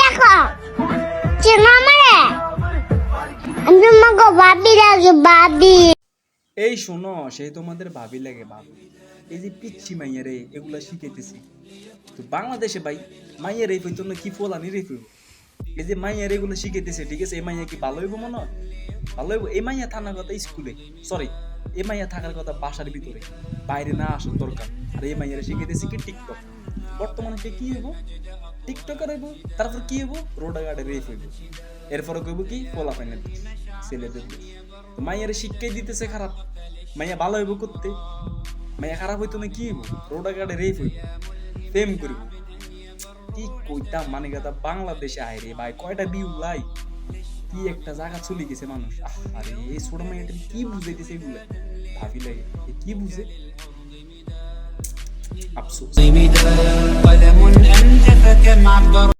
দেখো চেনো আমারে আমি তোমাকে ভাবি লাগে ভাবি। এই শোনো, সেই তোমাদের ভাবি লাগে ভাবি। এই যে পিচ্ছি মাইয়ারে এগুলা শিখাইতেছি তো বাংলাদেশে ভাই, মাইয়ার এই হইতো না কি ফোলানি রে হইব। এই যে মাইয়ার এগুলো শিখাইতেছে, ঠিক আছে, এই মাইয়া কি ভালো হইব মনে হয়? ভালো হইব? এই মাইয়া থাকার কথা স্কুলে, সরি, এই মাইয়া থাকার কথা বাসার ভিতরে, বাইরে না আসার দরকার। আর এই মাইয়ারে শিখাইতেছি কি টিকটক। বর্তমানে সে কি হইব? টিকটকার হইব। তারপর কি হইব? রোডা গার্ডে রেপ হইব। এরপরে কইব কি পোলা পাইনের ছেলেদের। তো মাইয়ারে শিক্ষাই দিতেছে খারাপ। মাইয়া ভালো হইব করতে, মাইয়া খারাপ হইতো না কি হইব? রোডা গার্ডে রেপ হইব, প্রেম করিব। কি কইতাম মানে কথা, বাংলাদেশে আয় রে ভাই, কয়টা বিউ লাই, কি একটা জায়গা চলে গেছে মানুষ। আরে এই ছোট মাইয়াটা কি বুঝাইতেছে এগুলা, ভাবি লাগে কি বুঝে। আফসোস।